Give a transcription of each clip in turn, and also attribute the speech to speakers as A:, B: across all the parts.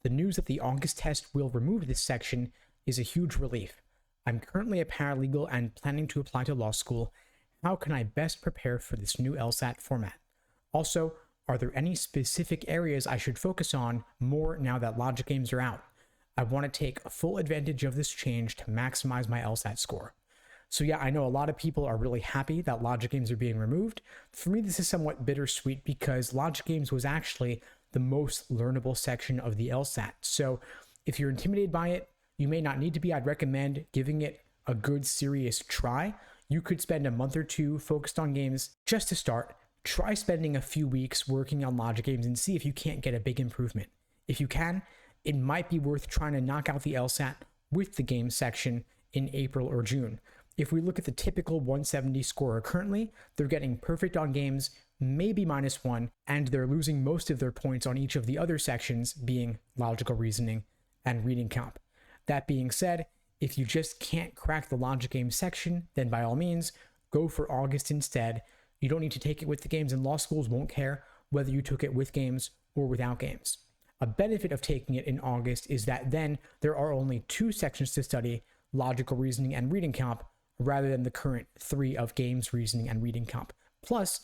A: The news that the August test will remove this section is a huge relief. I'm currently a paralegal and planning to apply to law school. How can I best prepare for this new LSAT format? Also, are there any specific areas I should focus on more now that logic games are out? I want to take full advantage of this change to maximize my LSAT score. So yeah, I know a lot of people are really happy that logic games are being removed. For me, this is somewhat bittersweet because logic games was actually the most learnable section of the LSAT. So if you're intimidated by it, you may not need to be. I'd recommend giving it a good serious try. You could spend a month or two focused on games just to start. Try spending a few weeks working on logic games and see if you can't get a big improvement. If you can, it might be worth trying to knock out the LSAT with the game section in April or June. If we look at the typical 170 scorer currently, they're getting perfect on games, maybe -1, and they're losing most of their points on each of the other sections, being logical reasoning and reading comp. That being said, if you just can't crack the logic game section, then by all means, go for August instead. You don't need to take it with the games, and law schools won't care whether you took it with games or without games. A benefit of taking it in August is that then there are only 2 sections to study, logical reasoning and reading comp, rather than the current 3 of games, reasoning, and reading comp. Plus,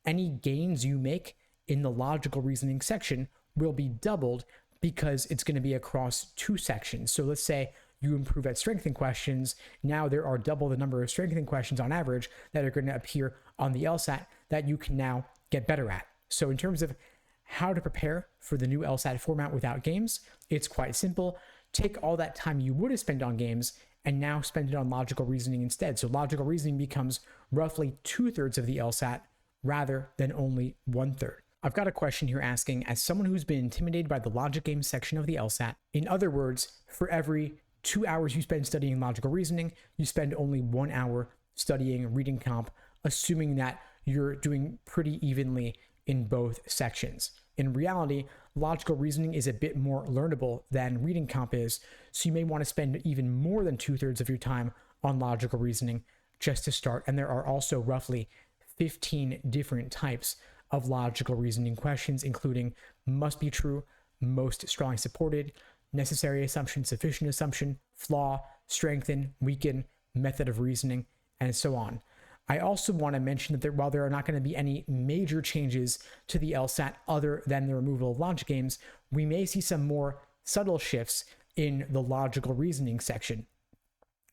A: any gains you make in the logical reasoning section will be doubled because it's going to be across 2 sections. So let's say you improve at strengthening questions. Now there are double the number of strengthening questions on average that are going to appear on the LSAT that you can now get better at. So in terms of how to prepare for the new LSAT format without games, it's quite simple. Take all that time you would have spent on games and now spend it on logical reasoning instead. So logical reasoning becomes roughly 2/3 of the LSAT rather than only 1/3. I've got a question here asking, as someone who's been intimidated by the logic game section of the LSAT, in other words, for every 2 hours you spend studying logical reasoning, you spend only 1 hour studying reading comp, assuming that you're doing pretty evenly in both sections. In reality, logical reasoning is a bit more learnable than reading comp is, so you may want to spend even more than 2/3 of your time on logical reasoning just to start. And there are also roughly 15 different types of logical reasoning questions, including must be true, most strongly supported, necessary assumption, sufficient assumption, flaw, strengthen, weaken, method of reasoning, and so on. I also want to mention that while there are not going to be any major changes to the LSAT other than the removal of logic games, we may see some more subtle shifts in the logical reasoning section.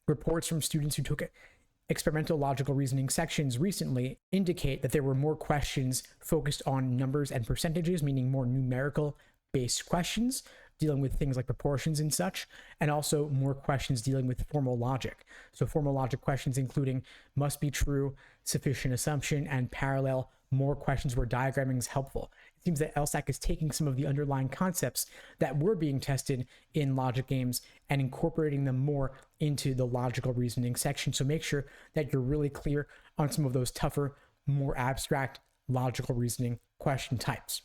A: Reports from students who took experimental logical reasoning sections recently indicate that there were more questions focused on numbers and percentages, meaning more numerical based questions dealing with things like proportions and such, and also more questions dealing with formal logic. So formal logic questions including must be true, sufficient assumption, and parallel, more questions where diagramming is helpful. It seems that LSAC is taking some of the underlying concepts that were being tested in logic games and incorporating them more into the logical reasoning section. So make sure that you're really clear on some of those tougher, more abstract logical reasoning question types.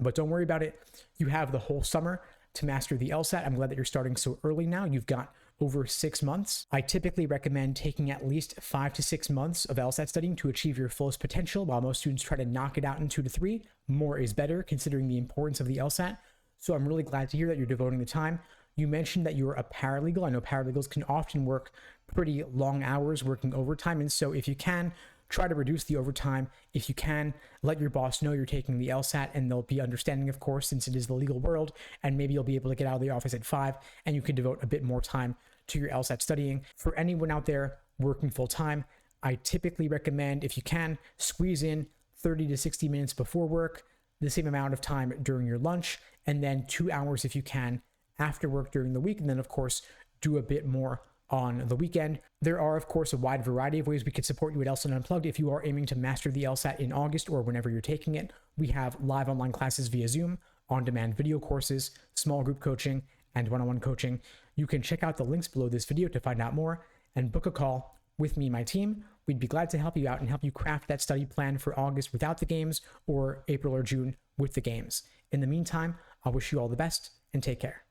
A: But don't worry about it. You have the whole summer to master the LSAT. I'm glad that you're starting so early now. You've got over 6 months. I typically recommend taking at least 5 to 6 months of LSAT studying to achieve your fullest potential, while most students try to knock it out in 2 to 3. More is better considering the importance of the LSAT. So I'm really glad to hear that you're devoting the time. You mentioned that you're a paralegal. I know paralegals can often work pretty long hours working overtime. And so if you can, try to reduce the overtime. If you can, let your boss know you're taking the LSAT, and they'll be understanding, of course, since it is the legal world, and maybe you'll be able to get out of the office at 5 and you can devote a bit more time to your LSAT studying. For anyone out there working full time, I typically recommend, if you can, squeeze in 30 to 60 minutes before work, the same amount of time during your lunch, and then 2 hours if you can after work during the week. And then, of course, do a bit more on the weekend. There are, of course, a wide variety of ways we could support you at LSAT Unplugged. If you are aiming to master the LSAT in August or whenever you're taking it, we have live online classes via Zoom, on-demand video courses, small group coaching, and one-on-one coaching. You can check out the links below this video to find out more and book a call with me and my team. We'd be glad to help you out and help you craft that study plan for August without the games or April or June with the games. In the meantime, I'll wish you all the best and take care.